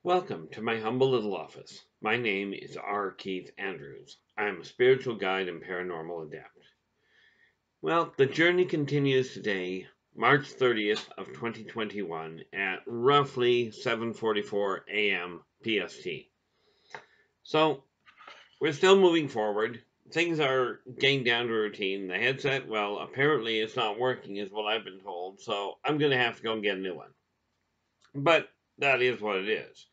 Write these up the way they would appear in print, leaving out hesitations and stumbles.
Welcome to my humble little office. My name is R. Keith Andrews. I am a spiritual guide and paranormal adept. Well, the journey continues today, March 30th of 2021 at roughly 7:44 a.m. PST. So, we're still moving forward. Things are getting down to routine. The headset, well, apparently it's not working is what I've been told, so I'm going to have to go and get a new one. But that is what it is.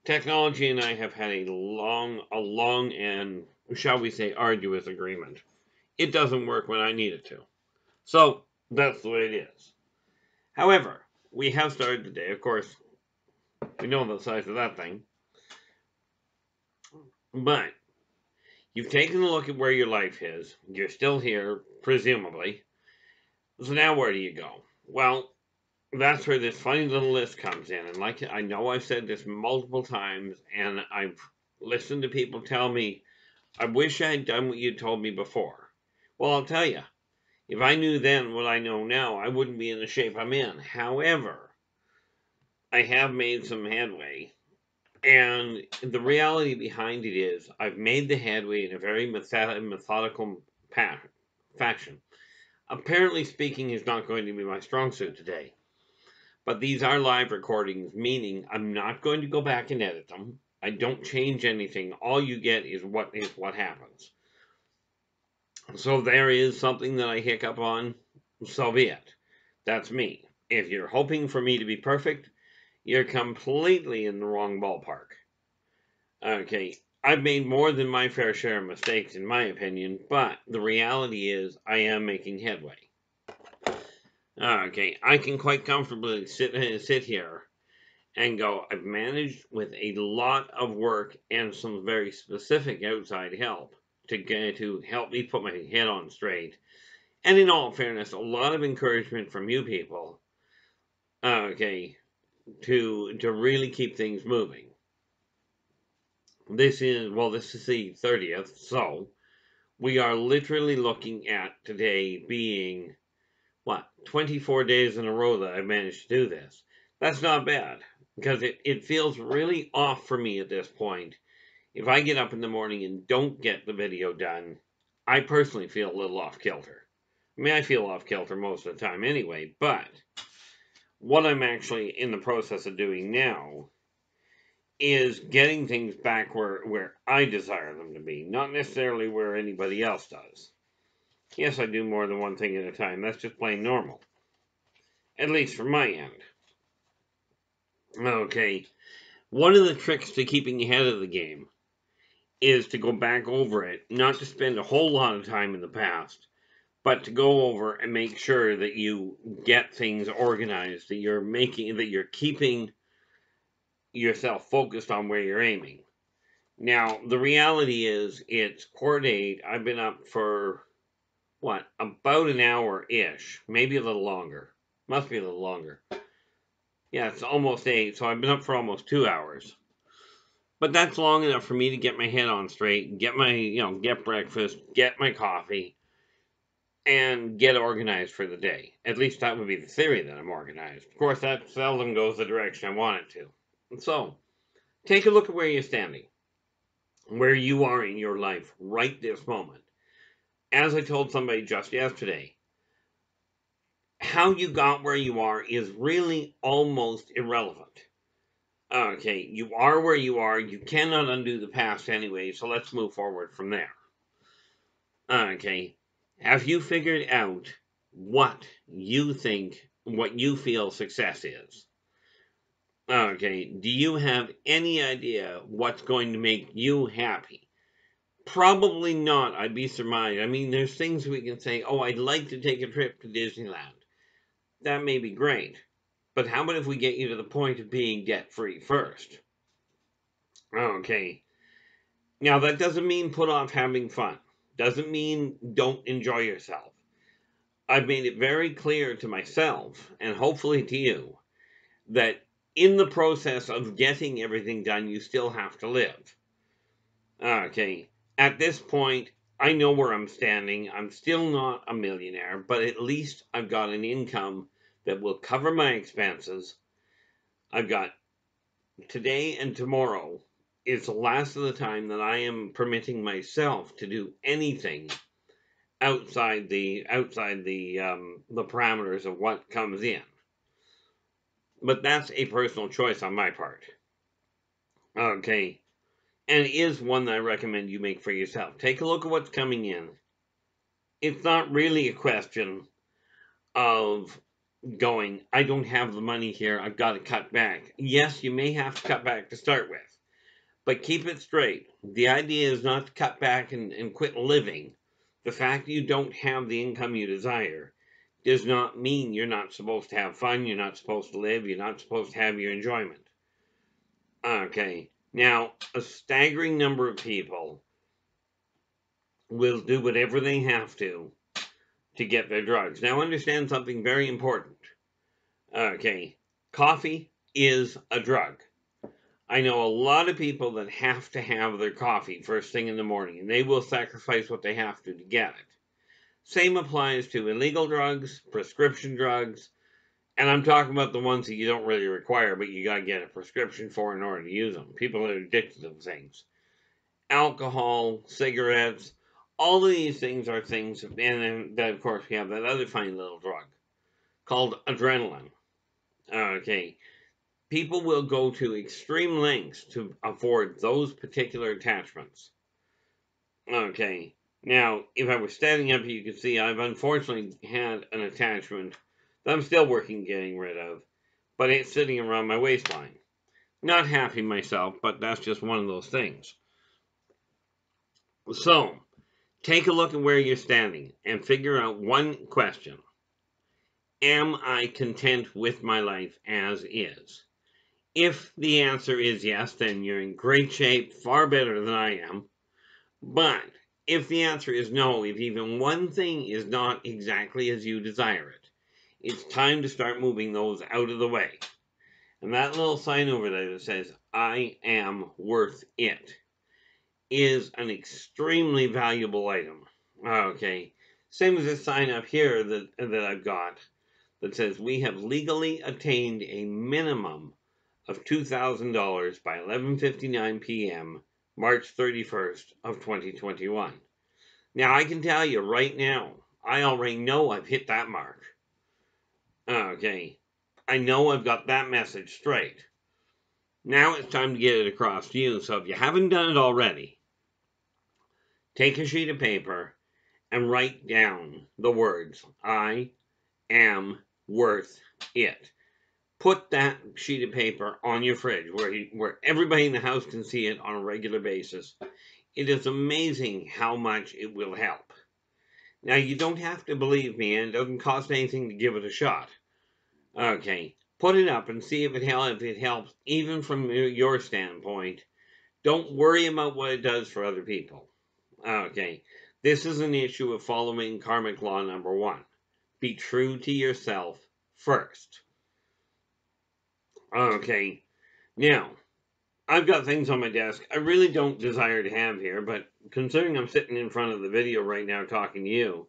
Technology and I have had a long and, shall we say, arduous agreement. It doesn't work when I need it to. So, that's the way it is. However, we have started today. Of course, we know the size of that thing. But, you've taken a look at where your life is. You're still here, presumably. So now where do you go? Well, that's where this funny little list comes in. And like I know I've said this multiple times, and I've listened to people tell me, I wish I had done what you told me before. Well, I'll tell you, if I knew then what I know now, I wouldn't be in the shape I'm in. However, I have made some headway. And the reality behind it is, I've made the headway in a very methodical fashion. Apparently, speaking is not going to be my strong suit today. But these are live recordings, meaning I'm not going to go back and edit them. I don't change anything. All you get is what happens. So there is something that I hiccup on, so be it. That's me. If you're hoping for me to be perfect, you're completely in the wrong ballpark. Okay, I've made more than my fair share of mistakes, in my opinion, but the reality is I am making headway. Okay, I can quite comfortably sit here and go, I've managed with a lot of work and some very specific outside help to help me put my head on straight. And in all fairness, a lot of encouragement from you people, okay, to really keep things moving. This is the 30th, so we are literally looking at today being, 24 days in a row that I've managed to do this. That's not bad, because it feels really off for me at this point. If I get up in the morning and don't get the video done, I personally feel a little off kilter. I mean, I feel off kilter most of the time anyway, but what I'm actually in the process of doing now is getting things back where I desire them to be, not necessarily where anybody else does. Yes, I do more than one thing at a time. That's just plain normal. At least from my end. Okay, one of the tricks to keeping ahead of the game is to go back over it, not to spend a whole lot of time in the past, but to go over and make sure that you get things organized, that you're keeping yourself focused on where you're aiming. Now, the reality is, it's quarter to 8. I've been up for, about an hour-ish, maybe a little longer. Must be a little longer. Yeah, it's almost 8, so I've been up for almost 2 hours. But that's long enough for me to get my head on straight, get get breakfast, get my coffee, and get organized for the day. At least that would be the theory, that I'm organized. Of course, that seldom goes the direction I want it to. And so, take a look at where you're standing, where you are in your life right this moment. As I told somebody just yesterday, how you got where you are is really almost irrelevant. Okay, you are where you are. You cannot undo the past anyway, so let's move forward from there. Okay, have you figured out what you feel success is? Okay, do you have any idea what's going to make you happy? Probably not, I'd be surmised. I mean, there's things we can say, oh, I'd like to take a trip to Disneyland. That may be great. But how about if we get you to the point of being debt-free first? Okay. Now, that doesn't mean put off having fun. Doesn't mean don't enjoy yourself. I've made it very clear to myself, and hopefully to you, that in the process of getting everything done, you still have to live. Okay. At this point, I know where I'm standing. I'm still not a millionaire, but at least I've got an income that will cover my expenses. I've got today and tomorrow is the last of the time that I am permitting myself to do anything outside the parameters of what comes in. But that's a personal choice on my part. Okay. And it is one that I recommend you make for yourself. Take a look at what's coming in. It's not really a question of going, I don't have the money here, I've got to cut back. Yes, you may have to cut back to start with, but keep it straight. The idea is not to cut back and quit living. The fact that you don't have the income you desire does not mean you're not supposed to have fun, you're not supposed to live, you're not supposed to have your enjoyment. Okay, now, a staggering number of people will do whatever they have to get their drugs. Now, understand something very important. Okay, coffee is a drug. I know a lot of people that have to have their coffee first thing in the morning, and they will sacrifice what they have to get it. Same applies to illegal drugs, prescription drugs, and I'm talking about the ones that you don't really require, but you gotta get a prescription for in order to use them. People are addicted to things. Alcohol, cigarettes, all of these things are things, and then of course we have that other fine little drug called adrenaline. Okay, people will go to extreme lengths to afford those particular attachments. Okay, now if I was standing up, you could see I've unfortunately had an attachment that I'm still working getting rid of, but it's sitting around my waistline. Not happy myself, but that's just one of those things. So, take a look at where you're standing and figure out one question. Am I content with my life as is? If the answer is yes, then you're in great shape, far better than I am. But if the answer is no, if even one thing is not exactly as you desire it, it's time to start moving those out of the way. And that little sign over there that says, I am worth it, is an extremely valuable item. Okay, same as this sign up here that I've got that says, we have legally attained a minimum of $2,000 by 11:59 p.m. March 31st of 2021. Now, I can tell you right now, I already know I've hit that mark. Okay, I know I've got that message straight. Now it's time to get it across to you. So if you haven't done it already, take a sheet of paper and write down the words, I am worth it. Put that sheet of paper on your fridge where everybody in the house can see it on a regular basis. It is amazing how much it will help. Now, you don't have to believe me, and it doesn't cost anything to give it a shot. Okay, put it up and see if it helps, even from your standpoint. Don't worry about what it does for other people. Okay, this is an issue of following karmic law number 1. Be true to yourself first. Okay, now, I've got things on my desk I really don't desire to have here, but considering I'm sitting in front of the video right now talking to you,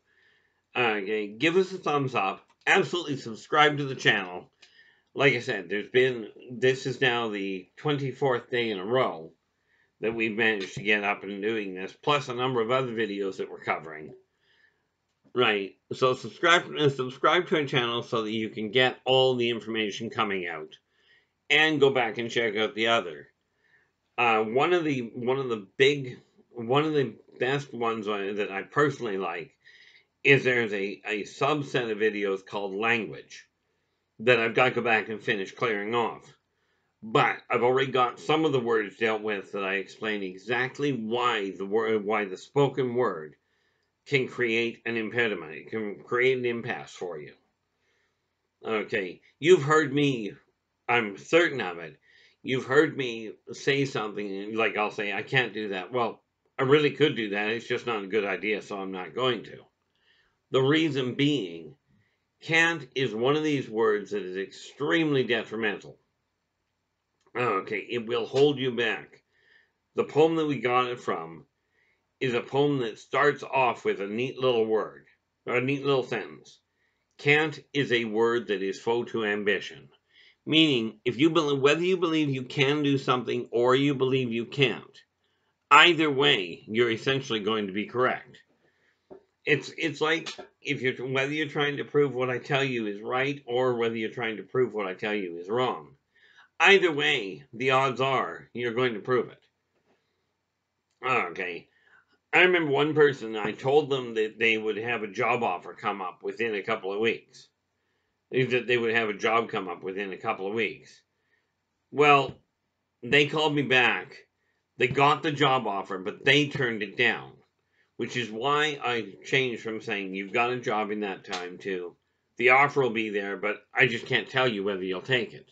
okay, give us a thumbs up. Absolutely subscribe to the channel. Like I said, this is now the 24th day in a row that we've managed to get up and doing this, plus a number of other videos that we're covering. Right, so subscribe to our channel so that you can get all the information coming out, and go back and check out the other. One of the best ones that I personally like is there's a subset of videos called language that I've got to go back and finish clearing off. But I've already got some of the words dealt with that I explain exactly why the spoken word can create an impediment. It can create an impasse for you. Okay, you've heard me, I'm certain of it, you've heard me say something, like I'll say, I can't do that. Well, I really could do that, it's just not a good idea, so I'm not going to. The reason being, can't is one of these words that is extremely detrimental. Okay, it will hold you back. The poem that we got it from is a poem that starts off with a neat little word, or a neat little sentence. Can't is a word that is foe to ambition, Meaning, if you believe, whether you believe you can do something or you believe you can't, either way, you're essentially going to be correct. It's like if you're whether you're trying to prove what I tell you is right or whether you're trying to prove what I tell you is wrong. Either way, the odds are you're going to prove it. Okay. I remember one person, I told them that they would have a job offer come up within a couple of weeks. That they would have a job come up within a couple of weeks. Well, they called me back. They got the job offer, but they turned it down. Which is why I changed from saying you've got a job in that time to the offer will be there, but I just can't tell you whether you'll take it.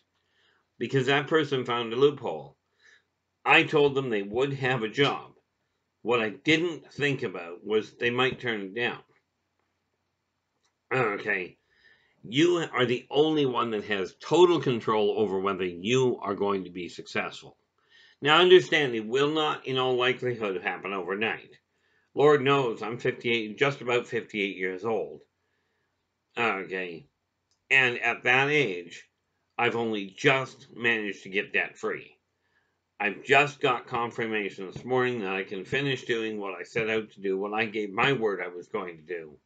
Because that person found a loophole. I told them they would have a job. What I didn't think about was they might turn it down. Okay. You are the only one that has total control over whether you are going to be successful. Now understand, it will not in all likelihood happen overnight. Lord knows I'm 58, just about 58 years old. Okay. And at that age, I've only just managed to get debt free. I've just got confirmation this morning that I can finish doing what I set out to do, what I gave my word I was going to do.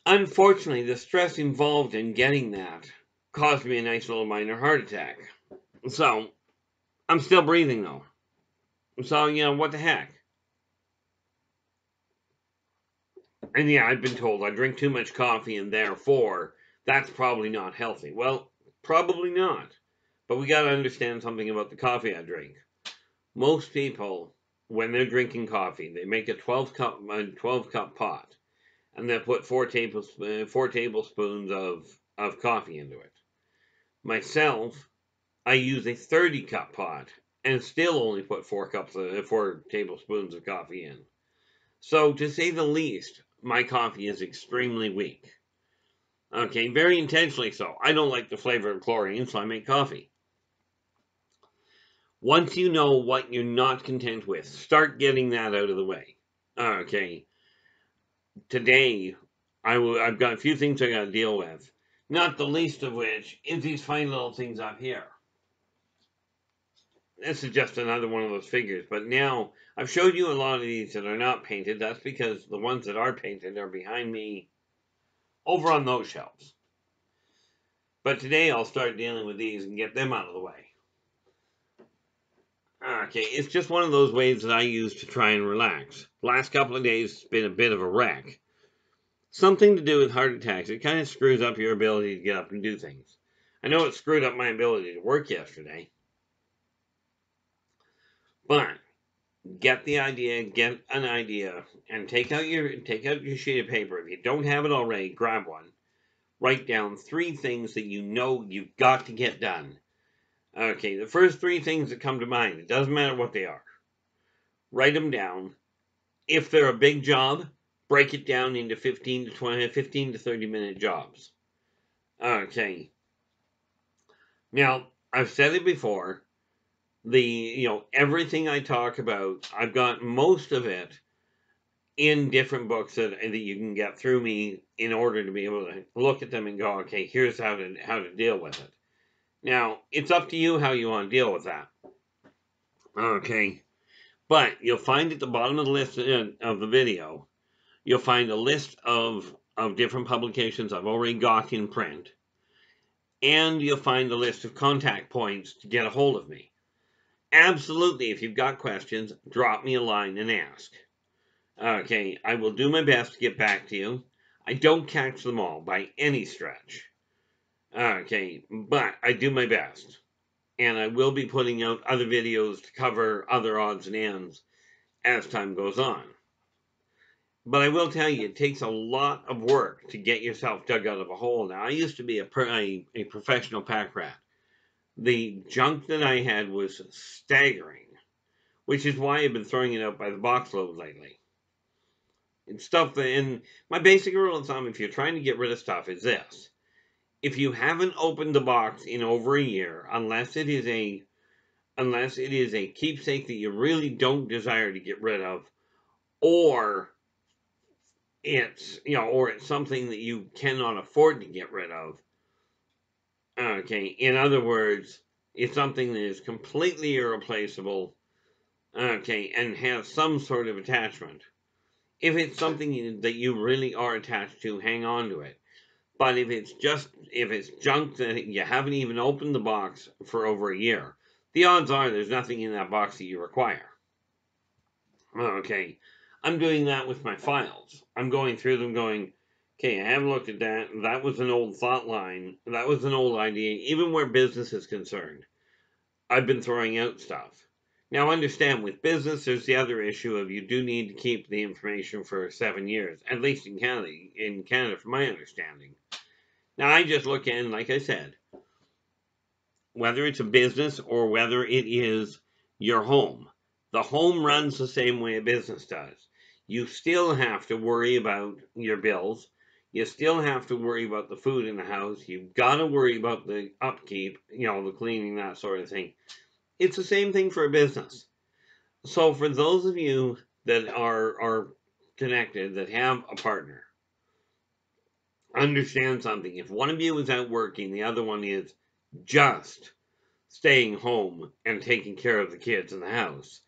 Unfortunately, the stress involved in getting that caused me a nice little minor heart attack. So, I'm still breathing though. So, what the heck? And yeah, I've been told I drink too much coffee and therefore that's probably not healthy. Well, probably not. But we got to understand something about the coffee I drink. Most people, when they're drinking coffee, they make a 12 cup pot, and they put 4 tablespoons of coffee into it. Myself, I use a 30 cup pot and still only put 4 tablespoons of coffee in. So, to say the least, my coffee is extremely weak. Okay, very intentionally so. I don't like the flavor of chlorine, so I make coffee. Once you know what you're not content with, start getting that out of the way. Okay, today I've got a few things I got to deal with. Not the least of which is these fine little things up here. This is just another one of those figures, but now I've showed you a lot of these that are not painted. That's because the ones that are painted are behind me over on those shelves. But today I'll start dealing with these and get them out of the way. Okay, it's just one of those ways that I use to try and relax. Last couple of days has been a bit of a wreck. Something to do with heart attacks. It kind of screws up your ability to get up and do things. I know it screwed up my ability to work yesterday. But get an idea, and take out your sheet of paper. If you don't have it already, grab one. Write down 3 things that you know you've got to get done. Okay, the first 3 things that come to mind, it doesn't matter what they are. Write them down. If they're a big job, break it down into 15 to 30 minute jobs. Okay. Now, I've said it before. Everything I talk about, I've got most of it in different books that you can get through me in order to be able to look at them and go, okay, here's how to deal with it. Now, it's up to you how you want to deal with that. Okay. But you'll find at the bottom of the list of the video, you'll find a list of different publications I've already got in print. And you'll find a list of contact points to get a hold of me. Absolutely, if you've got questions, drop me a line and ask. Okay, I will do my best to get back to you. I don't catch them all by any stretch. Okay, but I do my best. And I will be putting out other videos to cover other odds and ends as time goes on. But I will tell you, it takes a lot of work to get yourself dug out of a hole. Now, I used to be a professional pack rat. The junk that I had was staggering, which is why I've been throwing it out by the box load lately. It's stuff that, and my basic rule of thumb, if you're trying to get rid of stuff, is this. If you haven't opened the box in over a year, unless it is a keepsake that you really don't desire to get rid of, or it's something that you cannot afford to get rid of, Okay, in other words, it's something that is completely irreplaceable, okay, and has some sort of attachment. If it's something that you really are attached to, hang on to it. But if it's junk that you haven't even opened the box for over a year, the odds are there's nothing in that box that you require. Okay, I'm doing that with my files. I'm going through them going, okay, I haven't looked at that. That was an old thought line. That was an old idea. Even where business is concerned, I've been throwing out stuff. Now, understand, with business, there's the other issue of you do need to keep the information for 7 years, at least in Canada. In Canada, from my understanding. Now, I just look in, like I said, whether it's a business or whether it is your home. The home runs the same way a business does. You still have to worry about your bills. You still have to worry about the food in the house. You've got to worry about the upkeep, the cleaning, that sort of thing. It's the same thing for a business. So for those of you that are connected, that have a partner, understand something. If one of you is out working, the other one is just staying home and taking care of the kids in the house.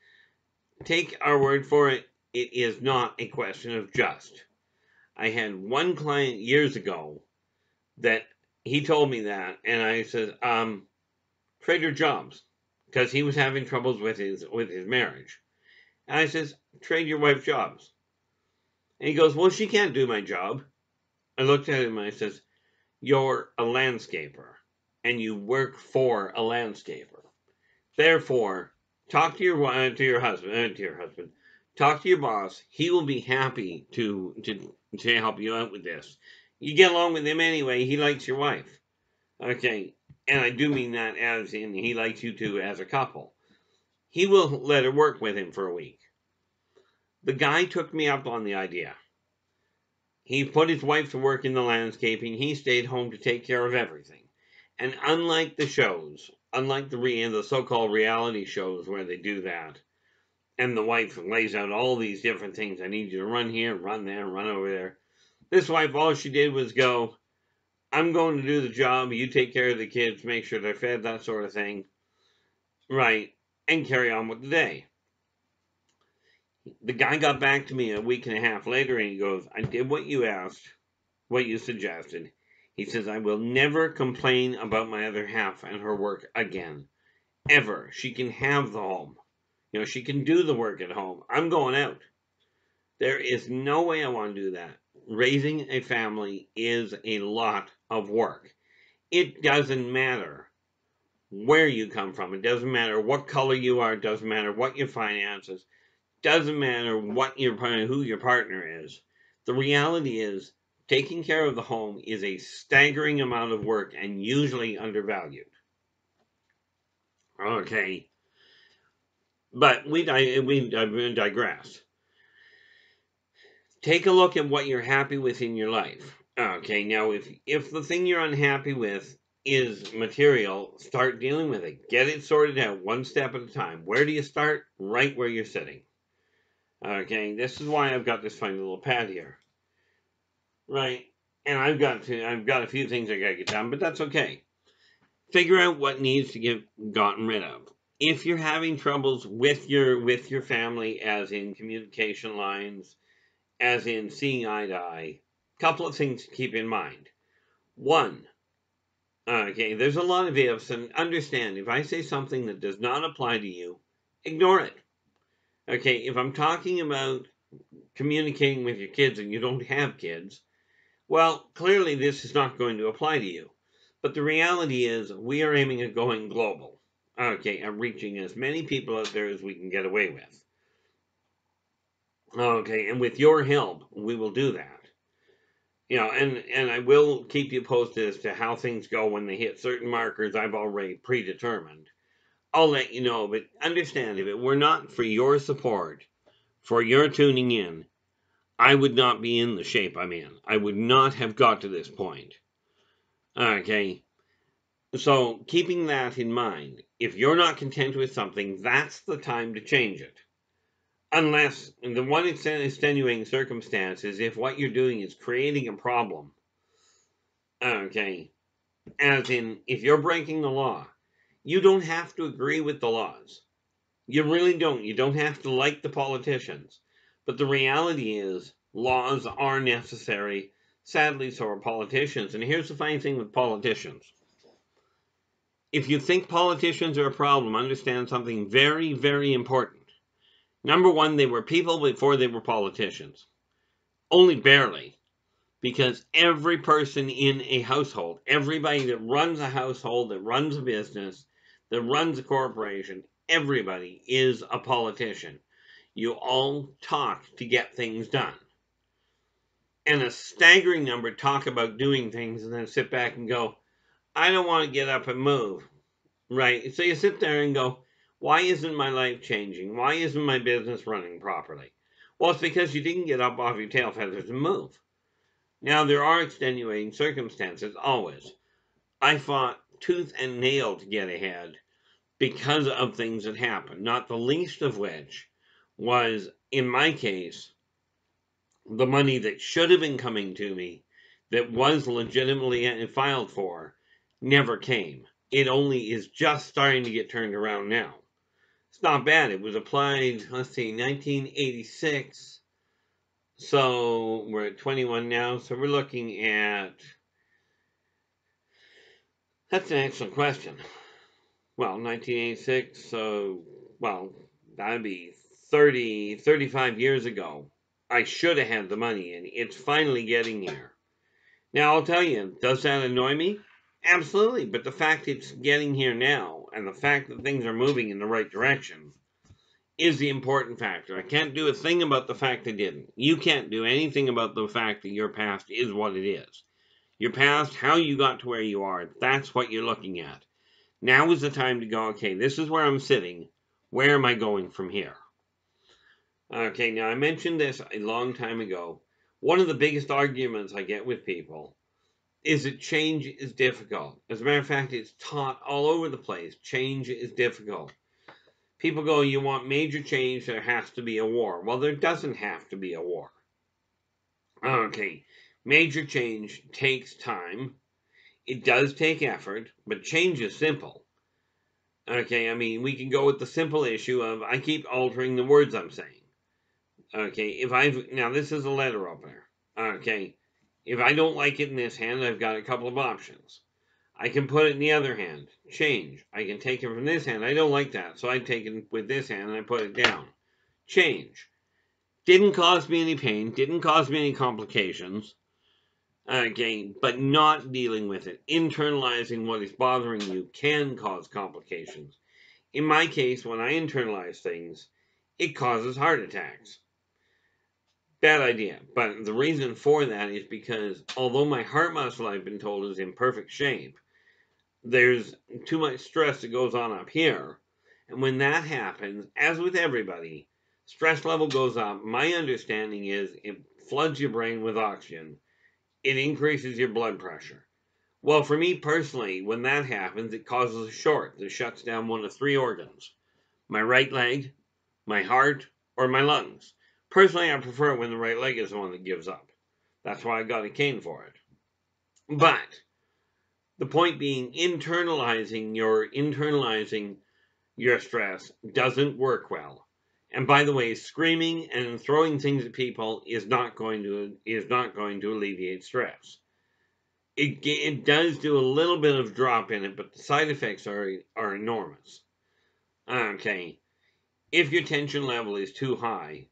Take our word for it, it is not a question of just. I had one client years ago that he told me that, and I said, trade your jobs, because he was having troubles with his marriage. And I says, trade your wife's jobs. And he goes, well, she can't do my job. I looked at him and I says, you're a landscaper, and you work for a landscaper. Therefore, talk to your husband, talk to your boss. He will be happy to help you out with this. You get along with him anyway. He likes your wife, okay, and I do mean that as in he likes you two as a couple. He will let her work with him for a week. The guy took me up on the idea. He put his wife to work in the landscaping. He stayed home to take care of everything. And unlike the shows, unlike the so-called reality shows where they do that, and the wife lays out all these different things, I need you to run here, run there, run over there. This wife, all she did was go, I'm going to do the job, you take care of the kids, make sure they're fed, that sort of thing. Right, and carry on with the day. The guy got back to me a week and a half later and he goes, I did what you asked, what you suggested. He says, I will never complain about my other half and her work again. Ever. She can have the home. She can do the work at home. I'm going out. There is no way I want to do that. Raising a family is a lot of work. It doesn't matter where you come from. It doesn't matter what color you are. It doesn't matter what your finances. Doesn't matter who your partner is. The reality is, taking care of the home is a staggering amount of work and usually undervalued. Okay, but we digress. Take a look at what you're happy with in your life. Okay, now if the thing you're unhappy with is material, start dealing with it. Get it sorted out one step at a time. Where do you start? Right where you're sitting. Okay, this is why I've got this funny little pad here. Right, and I've got a few things I gotta get done, but that's okay. Figure out what needs to get gotten rid of. If you're having troubles with your family, as in communication lines, as in seeing eye to eye, couple of things to keep in mind. One, okay, there's a lot of ifs, and understand, if I say something that does not apply to you, ignore it. Okay, if I'm talking about communicating with your kids and you don't have kids, well, clearly this is not going to apply to you. But the reality is we are aiming at going global. Okay, and reaching as many people out there as we can get away with. Okay, and with your help, we will do that. And I will keep you posted as to how things go when they hit certain markers I've already predetermined. I'll let you know, but understand, if it were not for your support, for your tuning in, I would not be in the shape I'm in. I would not have got to this point. Okay, so keeping that in mind, if you're not content with something, that's the time to change it. Unless, the one extenuating circumstance is if what you're doing is creating a problem. Okay, As in, if you're breaking the law, you don't have to agree with the laws. You really don't. You don't have to like the politicians. But the reality is, laws are necessary. Sadly, so are politicians. And here's the funny thing with politicians. If you think politicians are a problem, understand something very, very important. Number one, they were people before they were politicians. Only barely. Because every person in a household, everybody that runs a household, that runs a business, that runs a corporation, everybody is a politician. You all talk to get things done. And a staggering number talk about doing things and then sit back and go, I don't want to get up and move. Right? So you sit there and go, why isn't my life changing? Why isn't my business running properly? Well, it's because you didn't get up off your tail feathers and move. Now, there are extenuating circumstances, always. I fought tooth and nail to get ahead because of things that happened, not the least of which was, in my case, the money that should have been coming to me, that was legitimately filed for, never came. It only is just starting to get turned around now. It's not bad. It was applied, let's see, 1986. So we're at 21 now. So we're looking at, that's an excellent question. Well, 1986, so, well, that'd be 35 years ago. I should have had the money, and it's finally getting here. Now, I'll tell you, does that annoy me? Absolutely, but the fact it's getting here now, and the fact that things are moving in the right direction, is the important factor. I can't do a thing about the fact they didn't. You can't do anything about the fact that your past is what it is. Your past, how you got to where you are, that's what you're looking at. Now is the time to go, okay, this is where I'm sitting. Where am I going from here? Okay, now I mentioned this a long time ago. One of the biggest arguments I get with people is that change is difficult. As a matter of fact, it's taught all over the place. Change is difficult. People go, you want major change, there has to be a war. Well, there doesn't have to be a war. Okay, major change takes time. It does take effort, but change is simple. Okay, I mean, we can go with the simple issue of I keep altering the words I'm saying. Okay, now this is a letter opener. Okay, if I don't like it in this hand, I've got a couple of options. I can put it in the other hand, change. I can take it from this hand. I don't like that, so I take it with this hand and I put it down. Change. Didn't cause me any pain, didn't cause me any complications. Okay, but not dealing with it, internalizing what is bothering you can cause complications. In my case, when I internalize things, it causes heart attacks. Bad idea. But the reason for that is because although my heart muscle, I've been told, is in perfect shape, there's too much stress that goes on up here. And when that happens, as with everybody, stress level goes up. My understanding is it floods your brain with oxygen. It increases your blood pressure. Well, for me personally, when that happens, it causes a short that shuts down one of three organs. My right leg, my heart, or my lungs. Personally, I prefer it when the right leg is the one that gives up. That's why I got a cane for it. But the point being, internalizing your stress doesn't work well. And by the way, screaming and throwing things at people is not going to alleviate stress. It does do a little bit of drop in it, but the side effects are enormous. Okay, if your tension level is too high,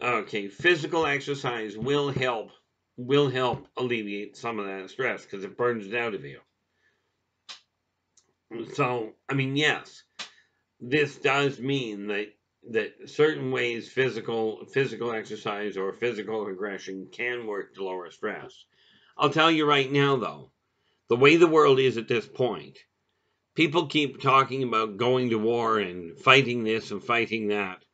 okay, physical exercise will help alleviate some of that stress because it burns it out of you. So, I mean, yes, this does mean that certain ways physical exercise or physical aggression can work to lower stress. I'll tell you right now, though, the way the world is at this point, people keep talking about going to war and fighting this and fighting that.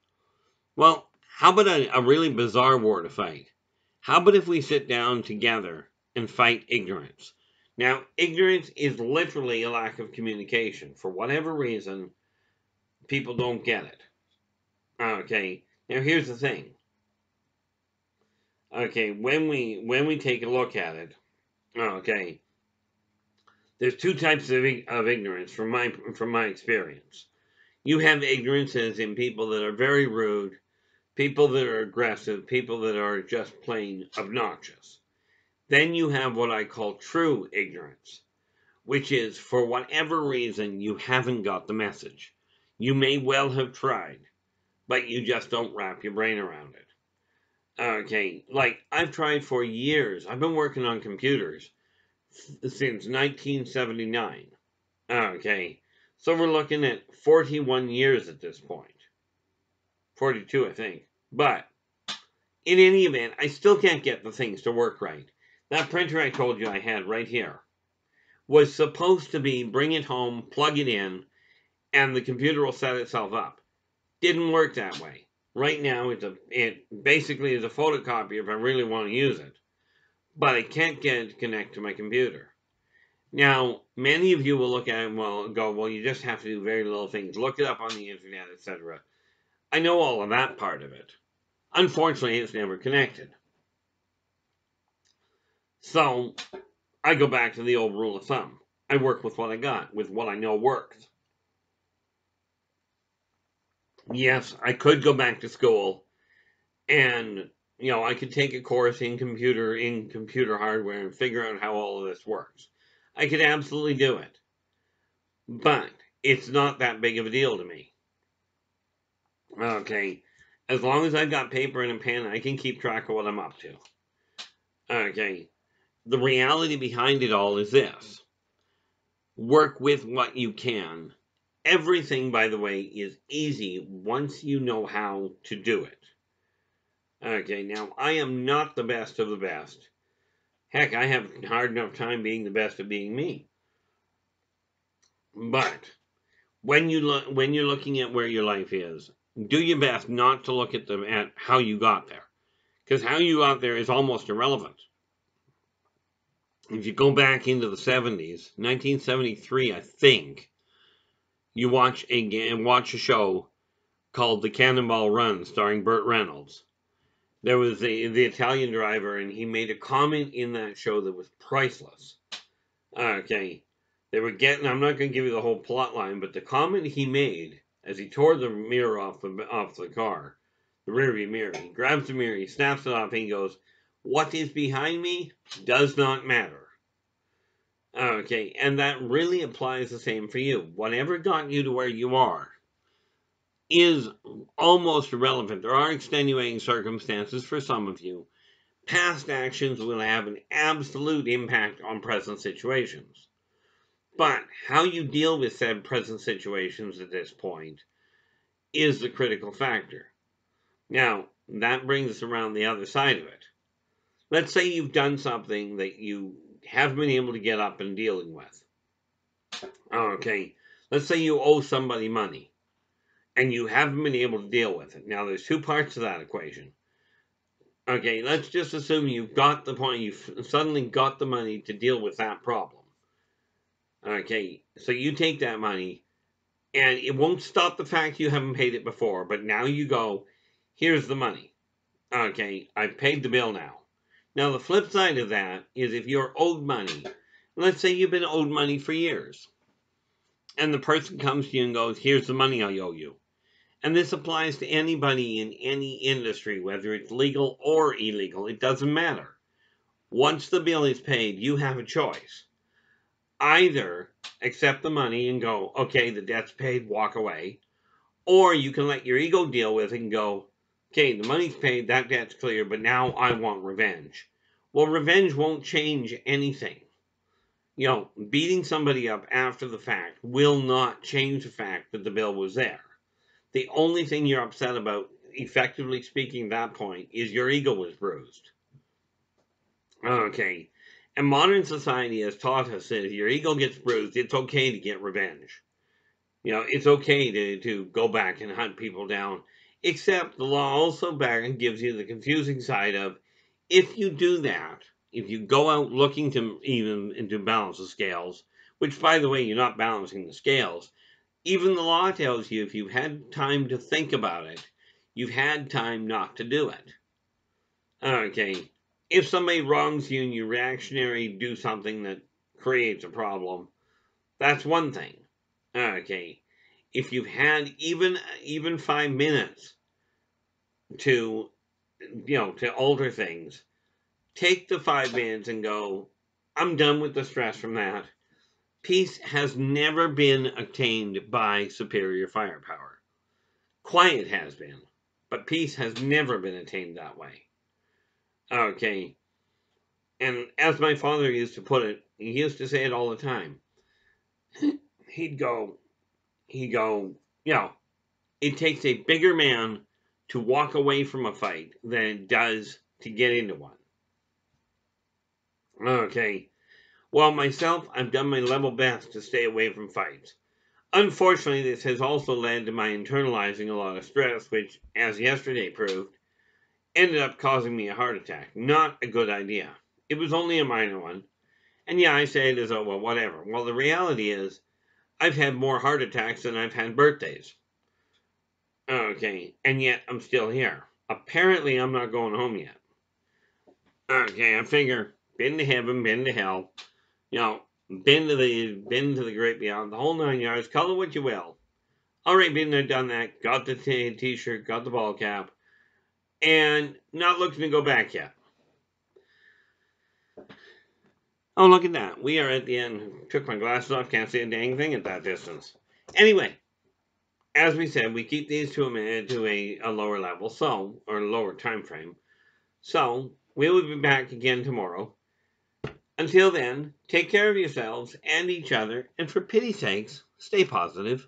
Well, how about a really bizarre war to fight? How about if we sit down together and fight ignorance? Now, ignorance is literally a lack of communication. For whatever reason, people don't get it. Okay, now here's the thing. Okay, when we take a look at it, okay, There's two types of ignorance from my experience. You have ignorance as in people that are very rude, people that are aggressive, people that are just plain obnoxious. Then you have what I call true ignorance, which is for whatever reason you haven't got the message. You may well have tried, but you just don't wrap your brain around it. Okay, like I've tried for years. I've been working on computers since 1979. Okay, so we're looking at 41 years at this point. 42, I think. But in any event, I still can't get the things to work right. That printer I told you I had right here was supposed to be bring it home, plug it in, and the computer will set itself up. Didn't work that way. Right now, it basically is a photocopier if I really want to use it. But I can't get it to connect to my computer. Now, many of you will look at it and go, well, you just have to do very little things. Look it up on the internet, etc. I know all of that part of it. Unfortunately, it's never connected. So, I go back to the old rule of thumb. I work with what I got, with what I know works. Yes, I could go back to school and, I could take a course in computer hardware and figure out how all of this works. I could absolutely do it. But it's not that big of a deal to me. Okay, as long as I've got paper and a pen, I can keep track of what I'm up to. Okay, the reality behind it all is this. Work with what you can. Everything, by the way, is easy once you know how to do it. Okay, now I am not the best of the best. Heck, I have a hard enough time being the best of being me. But when you're looking at where your life is, do your best not to look at how you got there, because how you got there is almost irrelevant. If you go back into the 70s, 1973, I think, you watch a show called The Cannonball Run, starring Burt Reynolds. There was the Italian driver, and he made a comment in that show that was priceless. Okay, I'm not going to give you the whole plot line, but the comment he made as he tore the mirror off the car, the rearview mirror, he grabs the mirror, he snaps it off, and he goes, "What is behind me does not matter." Okay, and that really applies the same for you. Whatever got you to where you are is almost irrelevant. There are extenuating circumstances for some of you. Past actions will have an absolute impact on present situations. But how you deal with said present situations at this point is the critical factor. Now, that brings us around the other side of it. Let's say you've done something that you haven't been able to get up and dealing with. Okay, let's say you owe somebody money and you haven't been able to deal with it. Now, there's two parts to that equation. Okay, let's just assume you've suddenly got the money to deal with that problem. Okay, so you take that money, and it won't stop the fact you haven't paid it before, but now you go, here's the money. Okay, I've paid the bill now. Now, the flip side of that is if you're owed money, let's say you've been owed money for years, and the person comes to you and goes, here's the money I owe you. And this applies to anybody in any industry, whether it's legal or illegal, it doesn't matter. Once the bill is paid, you have a choice. Either accept the money and go, okay, the debt's paid, walk away. Or you can let your ego deal with it and go, okay, the money's paid, that debt's clear, but now I want revenge. Well, revenge won't change anything. Beating somebody up after the fact will not change the fact that the bill was there. The only thing you're upset about, effectively speaking, at that point, is your ego was bruised. Okay. And modern society has taught us that if your ego gets bruised, it's okay to get revenge. It's okay to go back and hunt people down. Except the law also back and gives you the confusing side of, if you do that, if you go out looking to balance the scales, which, by the way, you're not balancing the scales, even the law tells you if you've had time to think about it, you've had time not to do it. Okay. If somebody wrongs you and you reactionary do something that creates a problem. That's one thing. Okay. If you've had even 5 minutes to, to alter things, take the 5 minutes and go, I'm done with the stress from that. Peace has never been attained by superior firepower. Quiet has been, but peace has never been attained that way. Okay. And as my father used to put it, he used to say it all the time. He'd go, it takes a bigger man to walk away from a fight than it does to get into one. Okay. Well, myself, I've done my level best to stay away from fights. Unfortunately, this has also led to my internalizing a lot of stress, which, as yesterday proved, ended up causing me a heart attack. Not a good idea. It was only a minor one. And yeah, I say it as, oh, well, whatever. Well, the reality is, I've had more heart attacks than I've had birthdays. Okay, and yet I'm still here. Apparently, I'm not going home yet. Okay, I figure, been to heaven, been to hell, been to the great beyond, the whole 9 yards, call it what you will. Already been there, done that, got the t-shirt, got the ball cap, and not looking to go back yet. Oh, look at that. We are at the end. Took my glasses off, can't see a dang thing at that distance. Anyway, as we said, we keep these to a lower level, or a lower time frame. So, we will be back again tomorrow. Until then, take care of yourselves and each other, and for pity's sakes, stay positive.